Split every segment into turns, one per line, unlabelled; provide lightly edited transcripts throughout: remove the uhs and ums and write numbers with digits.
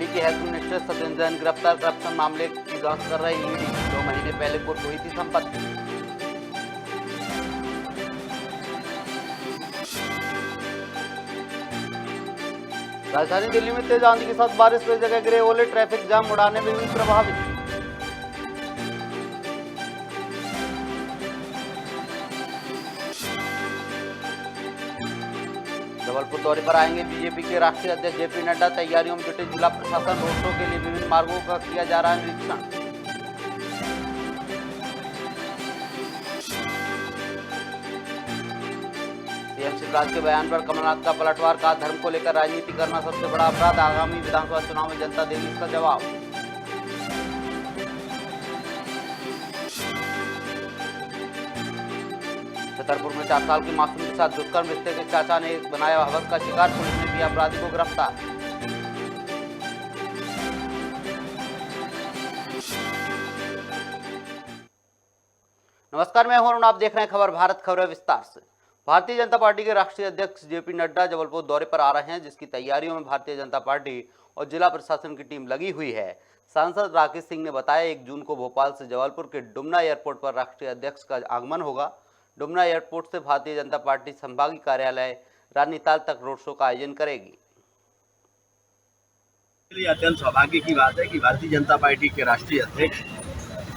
BJP के health minister Satyendra Jain गिरफ्तार। Corruption मामले की जांच कर रही ईडी। 2 महीने पहले कुर्क हुई थी संपत्ति। राजधानी दिल्ली में तेज आंधी के साथ बारिश, कई जगह गिरे ओले, ट्रैफिक जाम उड़ाने में हुई प्रभावित। जबलपुर दौरे पर आएंगे बीजेपी के राष्ट्रीय अध्यक्ष जेपी नड्डा। तैयारियों में जुटे जिला प्रशासन। रोड शो के लिए विभिन्न मार्गों का किया जा रहा है निरीक्षण। सीएम शिवराज के बयान पर कमलनाथ का पलटवार। कहा, धर्म को लेकर राजनीति करना सबसे बड़ा अपराध। आगामी विधानसभा चुनाव में जनता देगी इसका जवाब। छतरपुर में 4 साल की मासूम के साथ दुष्कर्म, रिश्ते के चाचा ने बनाया हवस का शिकार। पुलिस ने किया अपराधी को गिरफ्तार। नमस्कार, मैं हूं अरुण, आप देख रहे हैं खबर भारत। खबरें विस्तार से। भारतीय जनता पार्टी के राष्ट्रीय अध्यक्ष जेपी नड्डा जबलपुर दौरे पर आ रहे हैं, जिसकी तैयारियों में भारतीय जनता पार्टी और जिला प्रशासन की टीम लगी हुई है। सांसद राकेश सिंह ने बताया, 1 जून को भोपाल से जबलपुर के डुमना एयरपोर्ट पर राष्ट्रीय अध्यक्ष का आगमन होगा। डुमना एयरपोर्ट से भारतीय जनता पार्टी संभागीय कार्यालय रानीताल तक रोड शो का आयोजन करेगी।
अत्यंत सौभाग्य की बात है कि भारतीय जनता पार्टी के राष्ट्रीय अध्यक्ष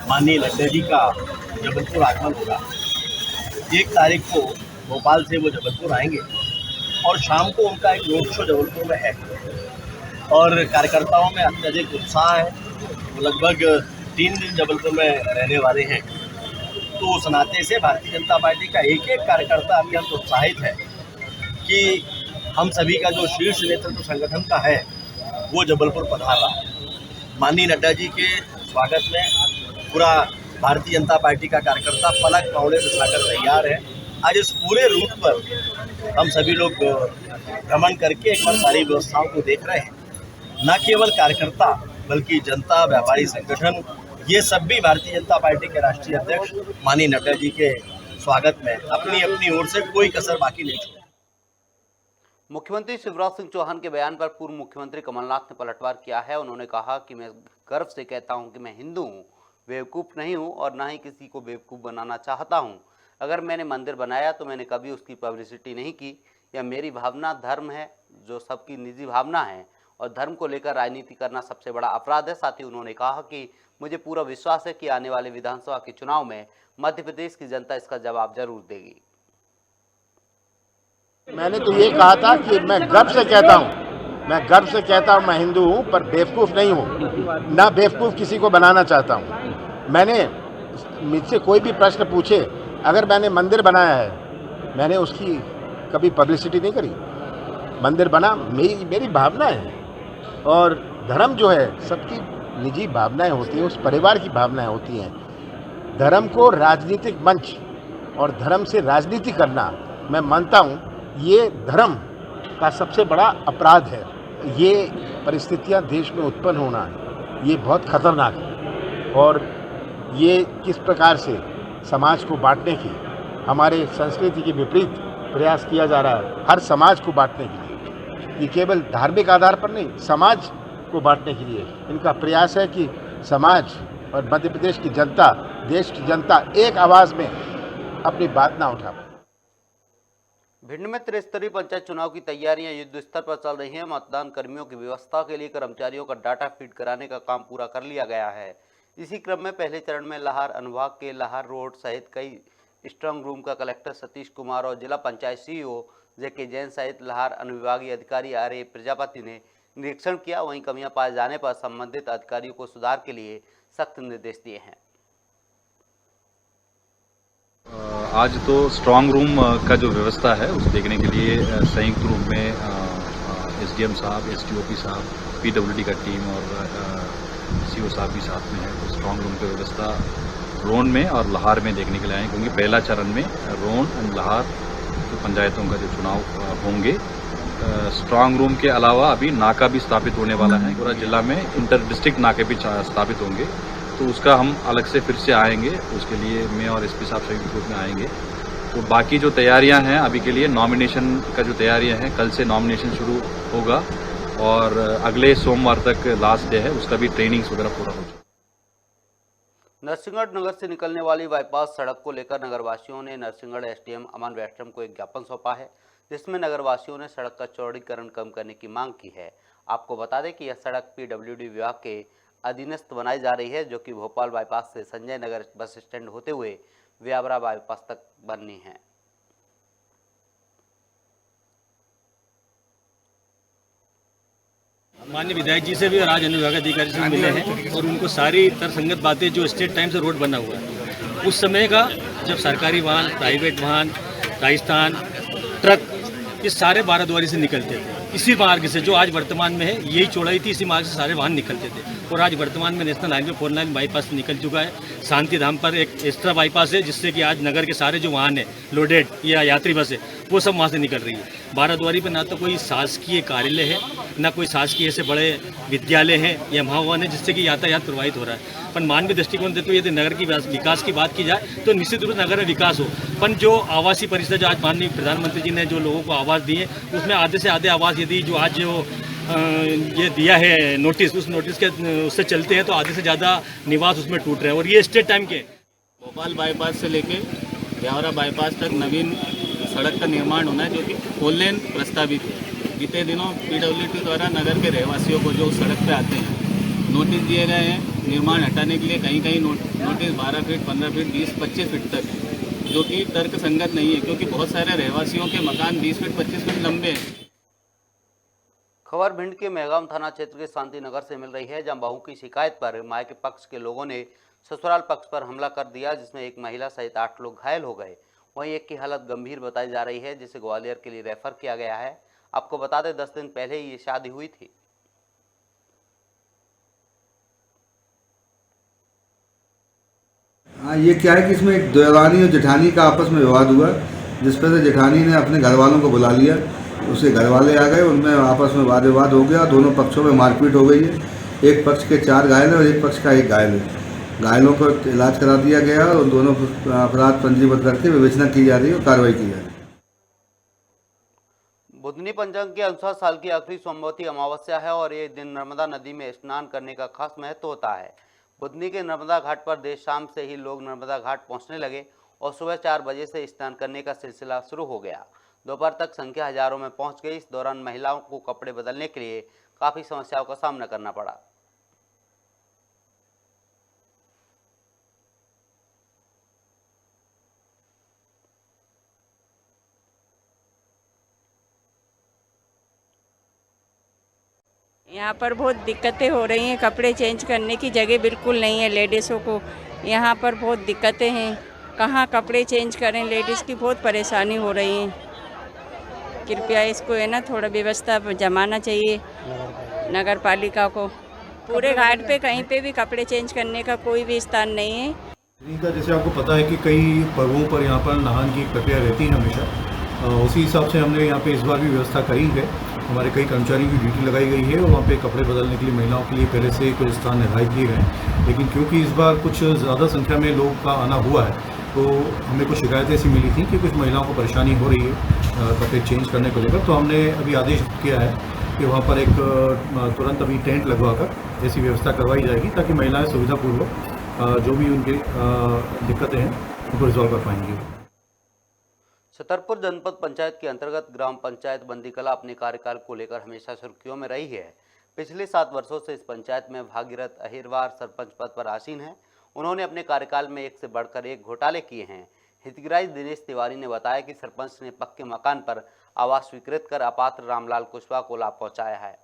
माननीय नड्डा जी का जबलपुर आगमन होगा। 1 तारीख को भोपाल से वो जबलपुर आएंगे और शाम को उनका एक रोड शो जबलपुर में है और कार्यकर्ताओं में अत्यधिक उत्साह है। वो लगभग 3 दिन जबलपुर में रहने वाले हैं, तो उस नाते से भारतीय जनता पार्टी का एक कार्यकर्ता अत्यंत उत्साहित है कि हम सभी का जो शीर्ष नेतृत्व संगठन का है वो जबलपुर पधार रहा है। माननीय नड्डा जी के स्वागत में पूरा भारतीय जनता पार्टी का कार्यकर्ता पलक पौड़े बिछाकर तैयार है। आज इस पूरे रूट पर हम सभी लोग भ्रमण करके एक बार सारी व्यवस्थाओं को देख रहे हैं। न केवल कार्यकर्ता बल्कि जनता, व्यापारी संगठन, ये सब भी भारतीय जनता पार्टी के राष्ट्रीय अध्यक्ष माननीय नड्डा जी के स्वागत में अपनी अपनी ओर से कोई कसर बाकी नहीं छोड़ी।
मुख्यमंत्री शिवराज सिंह चौहान के बयान पर पूर्व मुख्यमंत्री कमलनाथ ने पलटवार किया है। उन्होंने कहा कि मैं गर्व से कहता हूं कि मैं हिंदू हूं, बेवकूफ़ नहीं हूं और ना ही किसी को बेवकूफ़ बनाना चाहता हूं। अगर मैंने मंदिर बनाया तो मैंने कभी उसकी पब्लिसिटी नहीं की। यह मेरी भावना, धर्म है जो सबकी निजी भावना है और धर्म को लेकर राजनीति करना सबसे बड़ा अपराध है। साथ ही उन्होंने कहा कि मुझे पूरा विश्वास है कि आने वाले विधानसभा के चुनाव में मध्य प्रदेश की जनता इसका जवाब जरूर देगी।
मैंने तो ये कहा था कि मैं गर्व से कहता हूँ, मैं हिंदू हूँ पर बेवकूफ़ नहीं हूँ, ना बेवकूफ़ किसी को बनाना चाहता हूँ। मैंने मुझसे कोई भी प्रश्न पूछे, अगर मैंने मंदिर बनाया है, मैंने उसकी कभी पब्लिसिटी नहीं करी। मंदिर बना मेरी भावना है और धर्म जो है सबकी निजी भावनाएं होती हैं, उस परिवार की भावनाएं होती हैं। धर्म को राजनीतिक मंच और धर्म से राजनीति करना, मैं मानता हूं, ये धर्म का सबसे बड़ा अपराध है। ये परिस्थितियां देश में उत्पन्न होना, ये बहुत खतरनाक है और ये किस प्रकार से समाज को बांटने की, हमारे संस्कृति के विपरीत प्रयास किया जा रहा है हर समाज को बांटने के लिए। ये केवल धार्मिक आधार पर नहीं, समाज को बांटने के लिए इनका प्रयास है कि समाज और मध्य प्रदेश की जनता, देश की जनता एक आवाज में अपनी बात ना उठा पाए।
भिंड में त्रिस्तरीय पंचायत चुनाव की तैयारियां युद्ध स्तर पर चल रही हैं। मतदान कर्मियों की व्यवस्था के लिए कर्मचारियों का डाटा फीड कराने का काम पूरा कर लिया गया है। इसी क्रम में पहले चरण में लाहार अनुभाग के लाहार रोड सहित कई स्ट्रांग रूम का कलेक्टर सतीश कुमार और जिला पंचायत सीईओ जेके जैन सहित लाहार अनुविभागीय अधिकारी आर.ए. प्रजापति ने निरीक्षण किया। वहीं कमियां पाए जाने पर संबंधित अधिकारियों को सुधार के लिए सख्त निर्देश दिए हैं।
आज तो स्ट्रांग रूम का जो व्यवस्था है उसे देखने के लिए संयुक्त रूप में एसडीएम साहब, एसडीओपी साहब, पीडब्ल्यूडी का टीम और सीओ साहब भी साथ में है। तो स्ट्रांग रूम की व्यवस्था रोन में और लाहार में देखने के लिए आए, क्योंकि पहला चरण में रोन एंड लाहार पंचायतों का जो चुनाव होंगे, स्ट्रांग रूम के अलावा अभी नाका भी स्थापित होने वाला है। पूरा जिला में इंटर डिस्ट्रिक्ट नाके भी स्थापित होंगे, तो उसका हम अलग से फिर से आएंगे। उसके लिए मैं और एसपी साहब संयुक्त रूप में आएंगे। तो बाकी जो तैयारियां हैं अभी के लिए, नॉमिनेशन का जो तैयारियां हैं, कल से नॉमिनेशन शुरू होगा और अगले सोमवार तक लास्ट डे है, उसका भी ट्रेनिंग्स वगैरह पूरा हो जाए।
नरसिंहगढ़ नगर से निकलने वाली बाईपास सड़क को लेकर नगरवासियों ने नरसिंहगढ़ एसडीएम अमन वैष्णव को एक ज्ञापन सौंपा है, जिसमें नगरवासियों ने सड़क का चौड़ीकरण कम करने की मांग की है। आपको बता दें कि यह सड़क पीडब्ल्यूडी विभाग के अधीनस्थ बनाई जा रही है, जो कि भोपाल बाईपास से संजय नगर बस स्टैंड होते हुए व्यावरा बाईपास तक बननी है।
माननीय विधायक जी से भी और आज अनुविभाग अधिकारी से मिले हैं और उनको सारी तरसंगत बातें, जो स्टेट टाइम से रोड बना हुआ है उस समय का, जब सरकारी वाहन, प्राइवेट वाहन, राजस्थान ट्रक, ये सारे बाराद्वारी से निकलते थे। इसी मार्ग से जो आज वर्तमान में है, यही चौड़ाई थी, इसी मार्ग से सारे वाहन निकलते थे। और आज वर्तमान में नेशनल हाईवे 4 लाइन बाईपास निकल चुका है। शांति धाम पर एक एक्स्ट्रा बाईपास है, जिससे कि आज नगर के सारे जो वाहन है, लोडेड या यात्री बस है, वो सब वहाँ से निकल रही है। बाराद्वारी पर ना तो कोई शासकीय कार्यालय है, ना कोई शासकीय ऐसे बड़े विद्यालय हैं या महावन है, जिससे कि यातायात प्रभावित हो रहा है। पर मानवीय दृष्टिकोण से तो यदि नगर की विकास की बात की जाए तो निश्चित रूप से नगर में विकास हो। पर जो आवासीय परिसर, जो आज माननीय प्रधानमंत्री जी ने जो लोगों को आवास दिए, उसमें आधे से आधे आवास यदि जो आज जो ये दिया है नोटिस, उस नोटिस के उससे चलते हैं तो आधे से ज़्यादा निवास उसमें टूट रहे हैं। और ये स्टेट टाइम के
भोपाल बाईपास से लेके व्यावरा बाईपास तक नवीन सड़क का निर्माण होना है, जो कि 4 लेन प्रस्तावित है। बीते दिनों पीडब्ल्यूडी द्वारा नगर के रहवासियों को जो सड़क पे आते हैं नोटिस दिए गए हैं निर्माण हटाने के लिए। कहीं कहीं नोटिस 12 फीट, 15 फीट, 20, 25 फीट तक है, जो कि तर्क संगत नहीं है, क्योंकि बहुत सारे रहवासियों के मकान 20 फीट, 25 फीट लंबे हैं।
खबर भिंड के मेहगांव थाना क्षेत्र के शांति नगर से मिल रही है, जहां बहू की शिकायत पर मायके पक्ष के लोगों ने ससुराल पक्ष पर हमला कर दिया, जिसमें एक महिला सहित 8 लोग घायल हो गए। वहीं एक की हालत गंभीर बताई जा रही है, जिसे ग्वालियर के लिए रेफर किया गया है। आपको बता दें 10 दिन पहले ही ये शादी हुई थी।
हाँ, ये क्या है कि इसमें एक देवरानी और जेठानी का आपस में विवाद हुआ, जिस पर से जेठानी ने अपने घर वालों को बुला लिया, उसके घर वाले आ गए, उनमें आपस में वाद विवाद हो गया, दोनों पक्षों में मारपीट हो गई है। एक पक्ष के 4 घायल हैं और एक पक्ष का 1 घायल है। घायलों को इलाज करा दिया गया और दोनों अपराध पंजीबद्ध करके विवेचना की जा रही है और कार्रवाई की जा रही है।
बुधनी पंचांग के अनुसार साल की आखिरी सोमवती अमावस्या है और ये दिन नर्मदा नदी में स्नान करने का खास महत्व होता है। बुधनी के नर्मदा घाट पर देर शाम से ही लोग नर्मदा घाट पहुंचने लगे और सुबह 4 बजे से स्नान करने का सिलसिला शुरू हो गया। दोपहर तक संख्या हजारों में पहुंच गई। इस दौरान महिलाओं को कपड़े बदलने के लिए काफी समस्याओं का सामना करना पड़ा।
यहाँ पर बहुत दिक्कतें हो रही हैं, कपड़े चेंज करने की जगह बिल्कुल नहीं है लेडीज़ों को। यहाँ पर बहुत दिक्कतें हैं, कहाँ कपड़े चेंज करें, लेडीज़ की बहुत परेशानी हो रही है। कृपया इसको है ना थोड़ा व्यवस्था जमाना चाहिए नगर पालिका को। पूरे घाट पे कहीं पे भी कपड़े चेंज करने का कोई भी स्थान नहीं है।
जैसे आपको पता है कि कई पर्वों पर यहाँ पर नहान की प्रक्रिया रहती है हमेशा, उसी हिसाब से हमने यहाँ पे इस बार भी व्यवस्था करी है। हमारे कई कर्मचारियों की ड्यूटी लगाई गई है और वहाँ पे कपड़े बदलने के लिए महिलाओं के लिए पहले से कुछ स्थान निर्धारित किए गए हैं। लेकिन क्योंकि इस बार कुछ ज़्यादा संख्या में लोग का आना हुआ है, तो हमें कुछ शिकायतें ऐसी मिली थी कि कुछ महिलाओं को परेशानी हो रही है कपड़े चेंज करने को लेकर। तो हमने अभी आदेश किया है कि वहाँ पर एक तुरंत अभी टेंट लगवा कर ऐसी व्यवस्था करवाई जाएगी, ताकि महिलाएँ सुविधापूर्वक जो भी उनकी दिक्कतें हैं उनको रिजॉल्व कर पाएंगी।
छतरपुर जनपद पंचायत के अंतर्गत ग्राम पंचायत बंदीकला अपने कार्यकाल को लेकर हमेशा सुर्खियों में रही है। पिछले 7 वर्षों से इस पंचायत में भागीरथ अहिरवार सरपंच पद पर आसीन हैं। उन्होंने अपने कार्यकाल में एक से बढ़कर एक घोटाले किए हैं। हितग्राही दिनेश तिवारी ने बताया कि सरपंच ने पक्के मकान पर आवास स्वीकृत कर अपात्र रामलाल कुशवाहा को लाभ पहुंचाया है।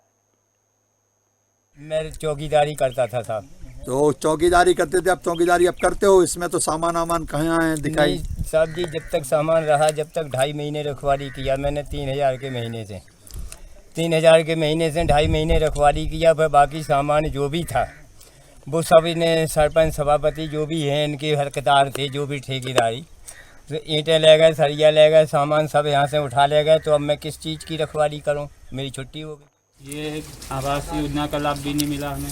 मैं चौकीदारी करता था साहब।
तो चौकीदारी करते थे, अब चौकीदारी अब करते हो? इसमें तो सामान कहाँ आए दिखाई?
साहब जी जब तक सामान रहा, जब तक 2.5 महीने रखवाली किया मैंने 3,000 के महीने से 2.5 महीने रखवाली किया। फिर बाकी सामान जो भी था वो सब इन्हें सरपंच सभापति जो भी हैं इनके हरकतार थे, जो भी ठेकेदारी, तो ईंटें ले गए, सरिया ले गए, सामान सब यहाँ से उठा ले गए। तो अब मैं किस चीज़ की रखवाली करूँ, मेरी छुट्टी हो गई।
ये आवास योजना का लाभ भी नहीं मिला हमें,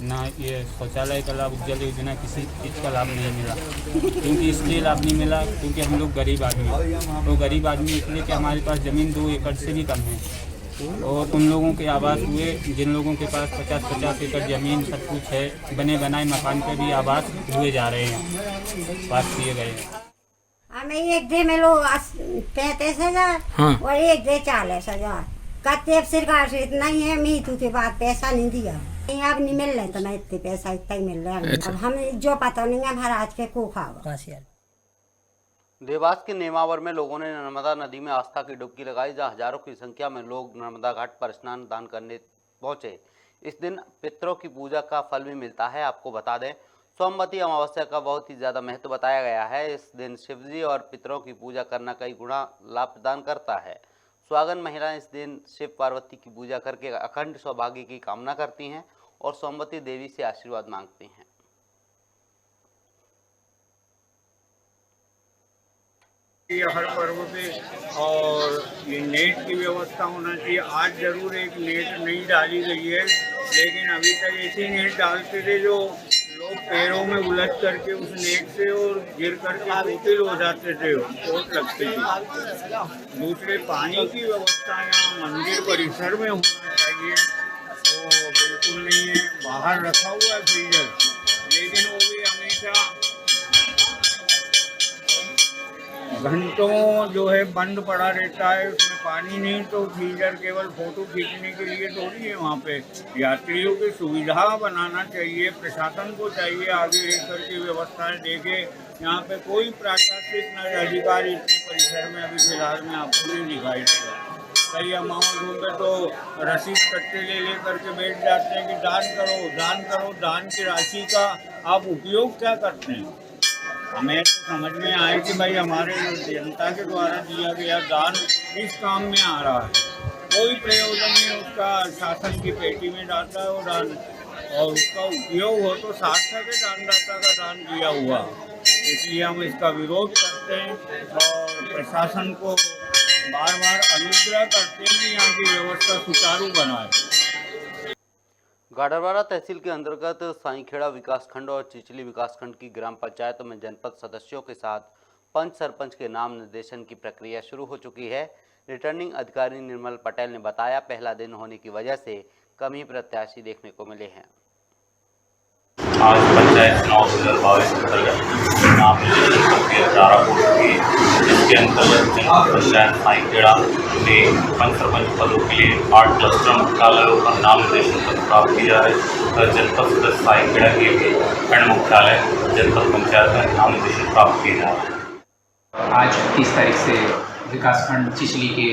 ना ये शौचालय का लाभ, उज्ज्वल योजना, किसी चीज़ का लाभ नहीं मिला। क्योंकि इसलिए लाभ नहीं मिला क्योंकि हम लोग गरीब आदमी हैं। तो गरीब आदमी इसलिए कि हमारे पास ज़मीन 2 एकड़ से भी कम है। और उन लोगों के आवास हुए जिन लोगों के पास 50-50 एकड़ ज़मीन सब कुछ है, बने बनाए मकान पे भी आवास हुए जा रहे हैं, पास किए गए हैं।
हमें एक दे में लो 35,000 और एक दे 40,000। कत्ते सरकार से इतना ही है, मीतू के बाद पैसा नहीं दिया, अब नहीं मिल रहा, तो मैं इतने पैसा इतना ही मिल रहा है। अब हमें जो पता नहीं है महाराज के को खावा।
देवास के नेमावर में लोगों ने नर्मदा नदी में आस्था की डुबकी लगाई, जहां हजारों की संख्या में लोग नर्मदा घाट पर स्नान दान करने पहुंचे। इस दिन पितरों की पूजा का फल भी मिलता है। आपको बता दें, सोमवती अमावस्या का बहुत ही ज़्यादा महत्व बताया गया है। इस दिन शिवजी और पितरों की पूजा करना कई गुना लाभ प्रदान करता है। सुहागन महिलाएं इस दिन शिव पार्वती की पूजा करके अखंड सौभाग्य की कामना करती हैं और सोमवती देवी से आशीर्वाद मांगती हैं।
हर पर्व पे और ये नेट की व्यवस्था होना चाहिए। आज जरूर एक नेट नहीं डाली गई है, लेकिन अभी तक ऐसी नेट डालते थे जो लोग पैरों में उलझ करके उस नेट से और गिर करके चोटिल हो जाते थे, चोट लगती थी। दूसरे पानी की व्यवस्था यहाँ मंदिर परिसर में होना चाहिए, वो बिल्कुल नहीं है। बाहर रखा हुआ है फ्रीजर, लेकिन वो भी हमेशा घंटों जो है बंद पड़ा रहता है, उसमें पानी नहीं। तो फ्रीजर केवल फोटो खींचने के लिए थोड़ी है, वहाँ पे यात्रियों की सुविधा बनाना चाहिए। प्रशासन को चाहिए आगे रह करके व्यवस्थाएं देखे। यहाँ पे कोई प्रशासनिक अधिकारी इतने परिसर में अभी फिलहाल में आपको नहीं दिखाई देगा। कई अमाउंट रूम पे तो रसीद कट्टे ले करके बैठ जाते हैं कि दान करो दान करो। दान की राशि का आप उपयोग क्या करते हैं? हमें तो समझ में आए कि भाई हमारे जनता के द्वारा दिया गया दान किस काम में आ रहा है। कोई प्रयोजन नहीं उसका, शासन की पेटी में जाता है वो दान, और उसका उपयोग हो तो सार्थक है दानदाता का दान दिया हुआ। इसलिए हम इसका विरोध करते हैं और प्रशासन को बार बार अनुग्रह करते हैं कि यहाँ की व्यवस्था सुचारू बनाए।
गाडरवारा तहसील के अंतर्गत साईखेड़ा विकासखंड और चिचली विकासखंड की ग्राम पंचायतों में जनपद सदस्यों के साथ पंच सरपंच के नाम निर्देशन की प्रक्रिया शुरू हो चुकी है। रिटर्निंग अधिकारी निर्मल पटेल ने बताया, पहला दिन होने की वजह से कम ही प्रत्याशी देखने को मिले हैं।
आज पंचायत चुनाव 2022 के अंतर्गत नाम निर्देशन प्रक्रिया प्रारंभ हो चुकी है। इसके अंतर्गत जनपद पंचायत साईखेड़ा में पंच सरपंच पदों के लिए 8 क्लस्टर मुख्यालयों पर नाम निर्देशन पत्र प्राप्त किया है। जनपद सदस्य साईखेड़ा के भी खंड मुख्यालय जनपद पंचायत में नाम निर्देशन प्राप्त किए जा रहे हैं।
आज 30 तारीख से विकासखंड चिचली के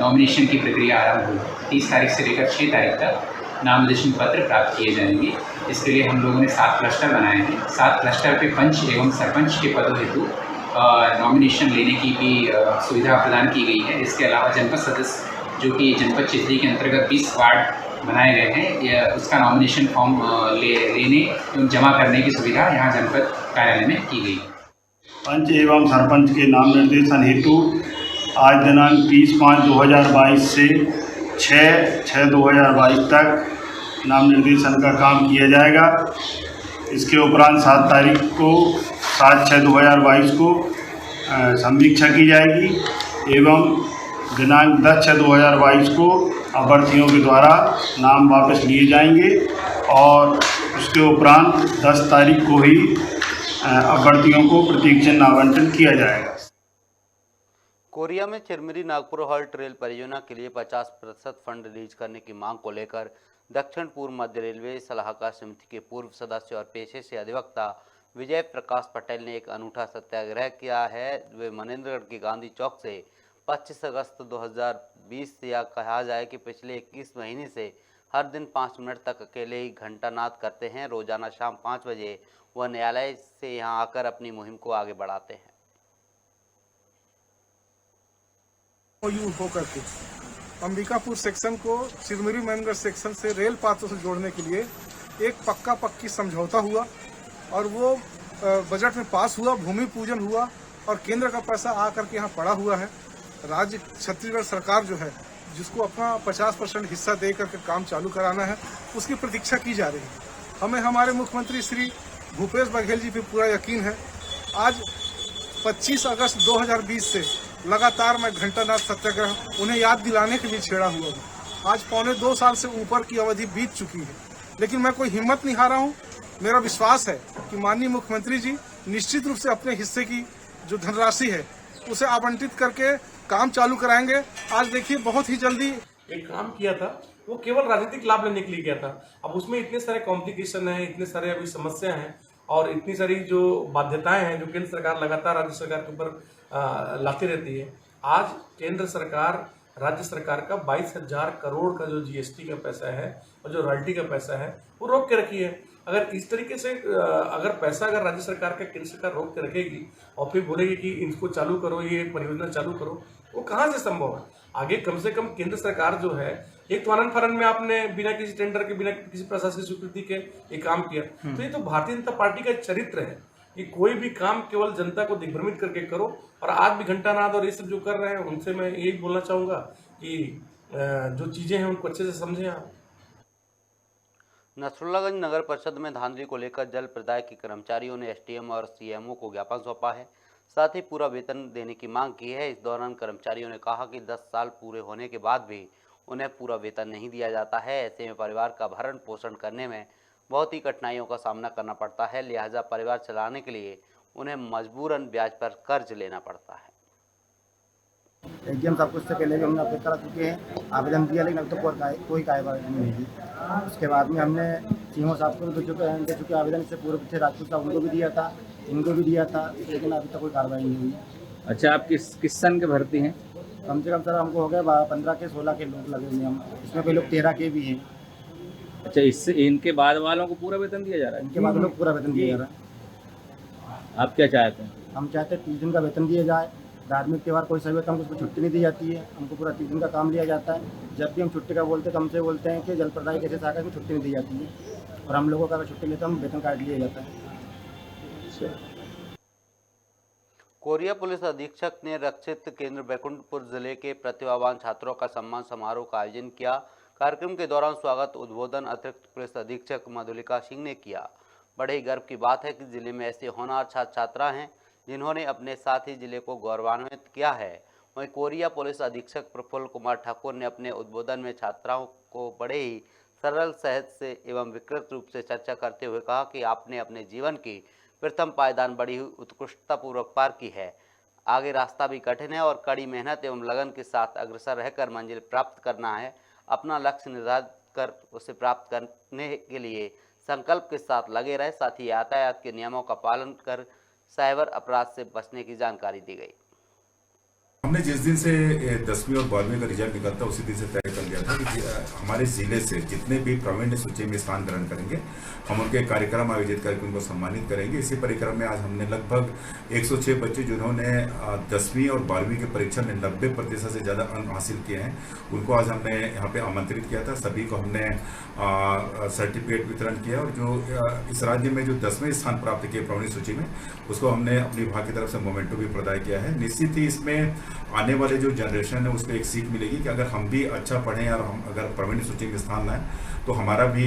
नॉमिनेशन की प्रक्रिया आरंभ हुई। 30 तारीख से लेकर 6 तारीख तक नामनिर्देशन पत्र प्राप्त किए जाएंगे। इसके लिए हम लोगों ने 7 क्लस्टर बनाए हैं। 7 क्लस्टर पे पंच एवं सरपंच के पदों हेतु नॉमिनेशन लेने की भी सुविधा प्रदान की गई है। इसके अलावा जनपद सदस्य जो कि जनपद चिचली के अंतर्गत 20 वार्ड बनाए गए हैं, उसका नॉमिनेशन फॉर्म लेने एवं जमा करने की सुविधा यहाँ जनपद कार्यालय में की गई है।
पंच एवं सरपंच के नाम निर्देशन हेतु आज दिनांक 30/5/2022 से 6/6/2022 तक नाम निर्देशन का काम किया जाएगा। इसके उपरांत 7 तारीख को 7/6/2022 को समीक्षा की जाएगी एवं दिनांक 10/6/2022 को अभ्यर्थियों के द्वारा नाम वापस लिए जाएंगे और उसके उपरांत 10 तारीख को ही अभ्यर्थियों को प्रतीक चिन्ह आवंटन किया जाएगा।
कोरिया में चिरमिरी नागपुर हॉल्ट रेल परियोजना के लिए 50% फंड रिलीज करने की मांग को लेकर दक्षिण पूर्व मध्य रेलवे सलाहकार समिति के पूर्व सदस्य और पेशे से अधिवक्ता विजय प्रकाश पटेल ने एक अनूठा सत्याग्रह किया है। वे मनेंद्रगढ़ के गांधी चौक से 25 अगस्त 2020 से या कहा जाए कि पिछले 21 महीने से हर दिन 5 मिनट तक अकेले ही घंटानाद करते हैं। रोजाना शाम 5 बजे वह न्यायालय से यहां आकर अपनी मुहिम को आगे बढ़ाते हैं।
होकर के अंबिकापुर सेक्शन को चिरमिरी मनेंद्रगढ़ सेक्शन से रेल पाथों से जोड़ने के लिए एक पक्की समझौता हुआ और वो बजट में पास हुआ, भूमि पूजन हुआ और केंद्र का पैसा आकर के यहाँ पड़ा हुआ है। राज्य छत्तीसगढ़ सरकार जो है जिसको अपना 50% हिस्सा दे करके काम चालू कराना है, उसकी प्रतीक्षा की जा रही है। हमें हमारे मुख्यमंत्री श्री भूपेश बघेल जी पे पूरा यकीन है। आज 25 अगस्त 2020 से लगातार मैं घंटानाद सत्याग्रह उन्हें याद दिलाने के लिए छेड़ा हुआ हूँ। आज 2.25 साल से ऊपर की अवधि बीत चुकी है, लेकिन मैं कोई हिम्मत नहीं हारा हूँ। मेरा विश्वास है कि माननीय मुख्यमंत्री जी निश्चित रूप से अपने हिस्से की जो धनराशि है उसे आवंटित करके काम चालू कराएंगे। आज देखिए बहुत ही जल्दी
एक काम किया था, वो केवल राजनीतिक लाभ लेने के लिए किया था। अब उसमें इतने सारे कॉम्प्लिकेशन हैं, इतने सारे अभी समस्या हैं और इतनी सारी जो बाध्यताएं हैं जो केंद्र सरकार लगातार राज्य सरकार के ऊपर लाती रहती है। आज केंद्र सरकार राज्य सरकार का 22,000 करोड़ का जो जीएसटी का पैसा है और जो रॉयल्टी का पैसा है वो रोक के रखी है। अगर इस तरीके से अगर राज्य सरकार का केंद्र सरकार रोक के रखेगी और फिर बोलेगी कि इनको चालू करो, ये परियोजना चालू करो, वो कहाँ से संभव है। आगे कम से कम केंद्र सरकार जो है, एक तो आनंद फानन में आपने बिना किसी टेंडर के, बिना किसी प्रशासनिक स्वीकृति के ये काम किया, तो ये तो भारतीय जनता पार्टी का चरित्र है कि कोई भी काम केवल जनता को दिग्भ्रमित करके करो। और आज भी घंटानाद और ये सब जो कर रहे हैं उनसे मैं यही बोलना चाहूंगा कि जो चीजें हैं उनको अच्छे से समझें आप।
नसरुल्लागंज नगर परिषद में धांधली को लेकर जल प्रदाय के कर्मचारियों ने एसडीएम और सीएमओ को ज्ञापन सौंपा है, साथ ही पूरा वेतन देने की मांग की है। इस दौरान कर्मचारियों ने कहा कि 10 साल पूरे होने के बाद भी उन्हें पूरा वेतन नहीं दिया जाता है। ऐसे में परिवार का भरण पोषण करने में बहुत ही कठिनाइयों का सामना करना पड़ता है, लिहाजा परिवार चलाने के लिए उन्हें मजबूरन ब्याज पर कर्ज लेना पड़ता है।
एसडीएम साहब कुछ से पहले भी हमने अप्लाई करा चुके हैं, आवेदन दिया, लेकिन अब तक कोई कार्रवाई नहीं हुई। उसके बाद में हमने सीएमओ साहब को दे चुके आवेदन, इससे पूर्व पीछे राजपूत साहब उनको भी दिया था, इनको भी दिया था, लेकिन अभी तक कोई कार्रवाई नहीं हुई।
अच्छा, आप किस सन के भर्ती हैं?
कम से कम सर हमको हो गया 15 के 16 के लोग लगे हुए हम, इसमें कोई लोग 13 के भी हैं।
अच्छा, इससे इनके बाद वालों को पूरा वेतन दिया जा रहा है?
इनके बाद लोग पूरा वेतन दिया जा रहा है।
आप क्या चाहते हैं?
हम चाहते हैं 30 दिन का वेतन दिया जाए। धार्मिक त्यौहार कोई सही होता है हमको उसमें छुट्टी नहीं दी जाती है, हमको पूरा 30 दिन का काम लिया जाता है। जब भी हम छुट्टी का बोलते हैं तो हमसे बोलते हैं कि जल प्रदाय कैसे शाखा में छुट्टी नहीं दी जाती है, और हम लोगों का अगर छुट्टी लेते हैं हम वेतन काट लिया जाता है।
कोरिया पुलिस अधीक्षक ने रक्षित केंद्र बैकुंठपुर जिले के प्रतिभावान छात्रों का सम्मान समारोह का आयोजन किया। कार्यक्रम के दौरान स्वागत उद्बोधन अतिरिक्त पुलिस अधीक्षक मधुलिका सिंह ने किया। बड़े ही गर्व की बात है कि जिले में ऐसे होनहार छात्र छात्रा हैं जिन्होंने अपने साथ ही जिले को गौरवान्वित किया है। वहीं कोरिया पुलिस अधीक्षक प्रफुल्ल कुमार ठाकुर ने अपने उद्बोधन में छात्राओं को बड़े ही सरल सहज से एवं विकृत रूप से चर्चा करते हुए कहा कि आपने अपने जीवन की प्रथम पायदान बड़ी ही उत्कृष्टतापूर्वक पार की है। आगे रास्ता भी कठिन है और कड़ी मेहनत एवं लगन के साथ अग्रसर रहकर मंजिल प्राप्त करना है। अपना लक्ष्य निर्धारित कर उसे प्राप्त करने के लिए संकल्प के साथ लगे रहे। साथ ही यातायात के नियमों का पालन कर साइबर अपराध से बचने की जानकारी दी गई।
हमने जिस दिन से 10वीं और 12वीं का रिजल्ट निकलता उसी दिन से तय कर लिया था कि हमारे जिले से जितने भी प्रावीण्य सूची में स्थान ग्रहण करेंगे हम उनके कार्यक्रम आयोजित करके उनको सम्मानित करेंगे। इसी परिक्रम में आज हमने लगभग 106 बच्चे जिन्होंने 10वीं और 12वीं की परीक्षा में 90% से ज़्यादा अंक हासिल किए हैं, उनको आज हमने यहाँ पे आमंत्रित किया था। सभी को हमने सर्टिफिकेट वितरण किया और जो इस राज्य में जो 10वें स्थान प्राप्त किए प्रावीण्य सूची में उसको हमने अपनी विभाग की तरफ से मोमेंटो भी प्रदान किया है। निश्चित ही इसमें आने वाले जो जनरेशन है उसको एक सीख मिलेगी कि अगर हम भी अच्छा पढ़ें और हम अगर प्रावीण्य सूची में स्थान लाएं तो हमारा भी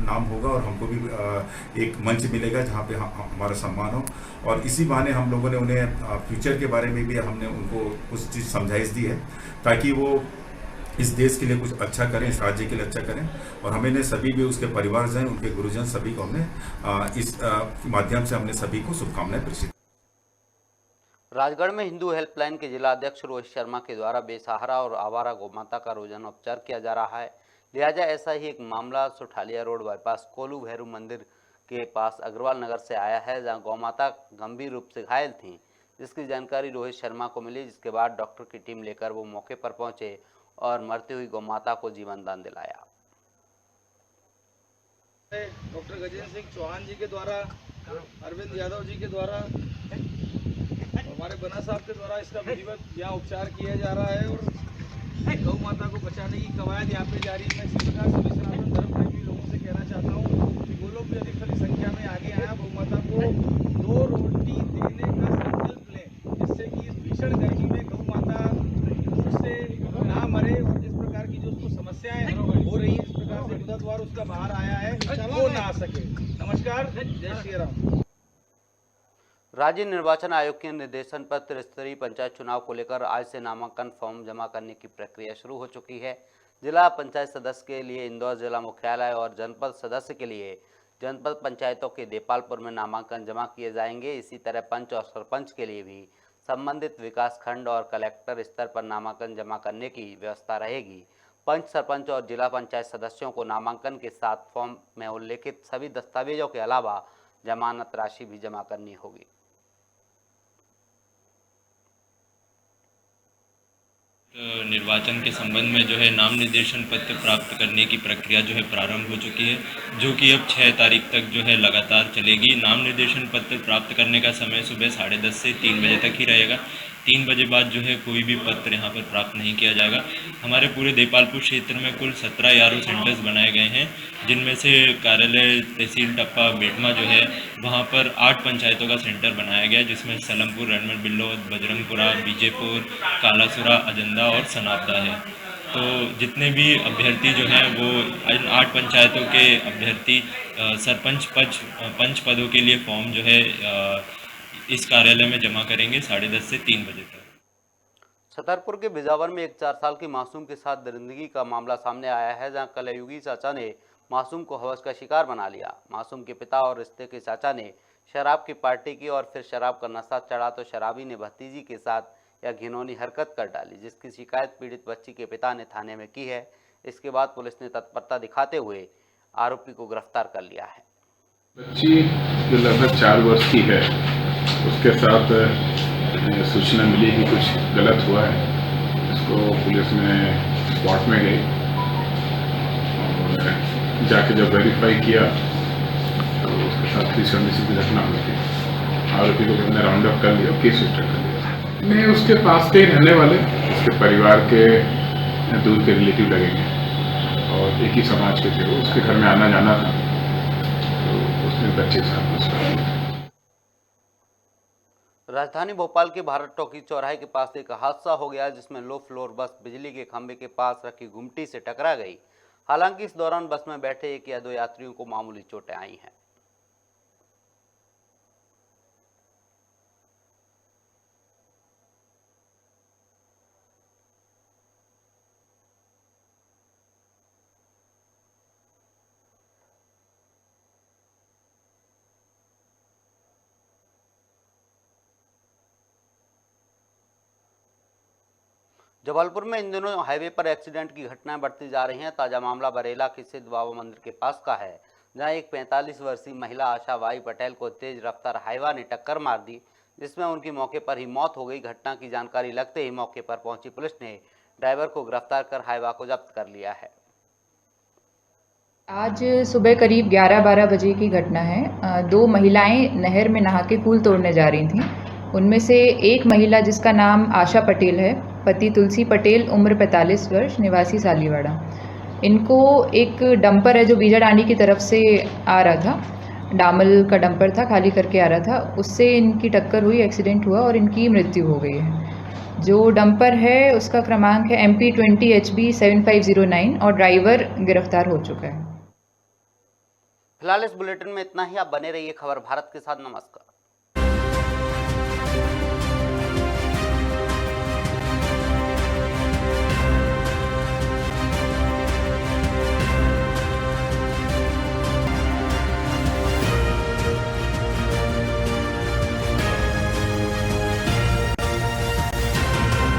नाम होगा और हमको भी एक मंच मिलेगा जहां पे हमारा सम्मान हो। और इसी बहाने हम लोगों ने उन्हें फ्यूचर के बारे में भी हमने उनको कुछ चीज़ समझाइश दी है ताकि वो इस देश के लिए कुछ अच्छा करें, इस राज्य के लिए अच्छा करें। और हमें सभी भी उसके परिवारजन, उनके गुरुजन सभी को हमने इस माध्यम से हमने सभी को शुभकामनाएं प्रेषित।
राजगढ़ में हिंदू हेल्पलाइन के जिला अध्यक्ष रोहित शर्मा के द्वारा बेसहारा और आवारा गौमाता का रोजाना उपचार किया जा रहा है। लिहाजा ऐसा ही एक मामला सुठालिया रोड बाईपास कोलू भैरू मंदिर के पास अग्रवाल नगर से आया है, जहां गौमाता गंभीर रूप से घायल थीं, जिसकी जानकारी रोहित शर्मा को मिली, जिसके बाद डॉक्टर की टीम लेकर वो मौके पर पहुंचे और मरती हुई गौमाता को जीवन दान दिलाया।
डॉक्टर गजेंद्र सिंह चौहान जी के द्वारा, अरविंद यादव जी के द्वारा, हमारे बना साहब के द्वारा इसका विधिवत यहाँ उपचार किया जा रहा है और गौ माता को बचाने की कवायद यहाँ पे जारी है। मैं इसी प्रकार सभी सनातन धर्म प्रेमी लोगों से कहना चाहता हूँ कि वो लोग भी अधिक बड़ी संख्या में आगे आया, गौ माता को 2 रोटी देने का संकल्प लें, जिससे कि इस भीषण गर्मी में गौ माता उससे ना मरे और जिस प्रकार की जो उसको समस्याएं हो रही है, इस प्रकार से बुधवार उसका बाहर आया है, वो ना आ सके। नमस्कार, जय श्री राम।
राज्य निर्वाचन आयोग के निर्देशन पर त्रिस्तरीय पंचायत चुनाव को लेकर आज से नामांकन फॉर्म जमा करने की प्रक्रिया शुरू हो चुकी है। जिला पंचायत सदस्य के लिए इंदौर जिला मुख्यालय और जनपद सदस्य के लिए जनपद पंचायतों के देपालपुर में नामांकन जमा किए जाएंगे। इसी तरह पंच और सरपंच के लिए भी संबंधित विकास खंड और कलेक्टर स्तर पर नामांकन जमा करने की व्यवस्था रहेगी। पंच, सरपंच और जिला पंचायत सदस्यों को नामांकन के साथ फॉर्म में उल्लेखित सभी दस्तावेजों के अलावा जमानत राशि भी जमा करनी होगी।
निर्वाचन के संबंध में जो है नाम निर्देशन पत्र प्राप्त करने की प्रक्रिया जो है प्रारंभ हो चुकी है, जो कि अब 6 तारीख तक जो है लगातार चलेगी। नाम निर्देशन पत्र प्राप्त करने का समय सुबह 10:30 से 3 बजे तक ही रहेगा। 3 बजे बाद जो है कोई भी पत्र यहाँ पर प्राप्त नहीं किया जाएगा। हमारे पूरे देपालपुर क्षेत्र में कुल 17 यारो सेंटर्स बनाए गए हैं, जिनमें से कार्यालय तहसील टप्पा बेटमा जो है वहाँ पर 8 पंचायतों का सेंटर बनाया गया, जिसमें सलमपुर, रणमल बिल्लोद, बजरंगपुरा, बीजेपुर, कालासुरा, अजंदा और सनापदा है। तो जितने भी अभ्यर्थी जो हैं वो इन 8 पंचायतों के अभ्यर्थी सरपंच पंच पदों के लिए फॉर्म जो है इस कार्यालय में जमा करेंगे 10:30 से 3 बजे तक।
छतरपुर के बिजावर में एक 4 साल की मासूम के साथ दरिंदगी का मामला सामने आया है, जहां कलयुगी चाचा ने मासूम को हवस का शिकार बना लिया। मासूम के पिता और रिश्ते के चाचा ने शराब की पार्टी की और फिर शराब का नशा चढ़ा तो शराबी ने भतीजी के साथ यह घिनौनी हरकत कर डाली, जिसकी शिकायत पीड़ित बच्ची के पिता ने थाने में की है। इसके बाद पुलिस ने तत्परता दिखाते हुए आरोपी को गिरफ्तार कर लिया है।
बच्ची जो लगभग 4 वर्ष की है, उसके साथ सूचना मिली कि कुछ गलत हुआ है। इसको पुलिस ने स्पॉट में गई और जाके जब वेरीफाई किया तो उसके साथ 376 की घटना हुई थी। आरोपी को हमने राउंड अप कर लिया, केस रजिस्टर कर लिया। मैं उसके पास के रहने वाले, उसके परिवार के दूर के रिलेटिव लगेंगे और एक ही समाज के थे। उसके घर में आना जाना था, तो उसने बच्चे के साथ मसला।
राजधानी भोपाल के भारत टॉकी चौराहे के पास एक हादसा हो गया, जिसमें लो फ्लोर बस बिजली के खंभे के पास रखी गुमटी से टकरा गई। हालांकि इस दौरान बस में बैठे 1 या 2 यात्रियों को मामूली चोटें आई हैं। जबलपुर में इन दिनों हाईवे पर एक्सीडेंट की घटनाएं बढ़ती जा रही हैं। ताजा मामला बरेला के सिद्ध बाबा मंदिर के पास का है, जहां एक 45 वर्षीय महिला आशा बाई पटेल को तेज रफ्तार हाईवा ने टक्कर मार दी, जिसमें उनकी मौके पर ही मौत हो गई। घटना की जानकारी लगते ही मौके पर पहुंची पुलिस ने ड्राइवर को गिरफ्तार कर हाईवा को जब्त कर लिया है।
आज सुबह करीब 11-12 बजे की घटना है। 2 महिलाएं नहर में नहा के फूल तोड़ने जा रही थीं। उनमें से एक महिला, जिसका नाम आशा पटेल है, पति तुलसी पटेल, उम्र 45 वर्ष, निवासी सालीवाड़ा, इनको एक डंपर है जो बीजाडांडी की तरफ से आ रहा था, डामल का डंपर था, खाली करके आ रहा था, उससे इनकी टक्कर हुई, एक्सीडेंट हुआ और इनकी मृत्यु हो गई है। जो डंपर है उसका क्रमांक है MP20 HB 7509 और ड्राइवर गिरफ्तार हो चुका है।
फिलहाल इस बुलेटिन में इतना ही। आप बने रहिए खबर भारत के साथ। नमस्कार।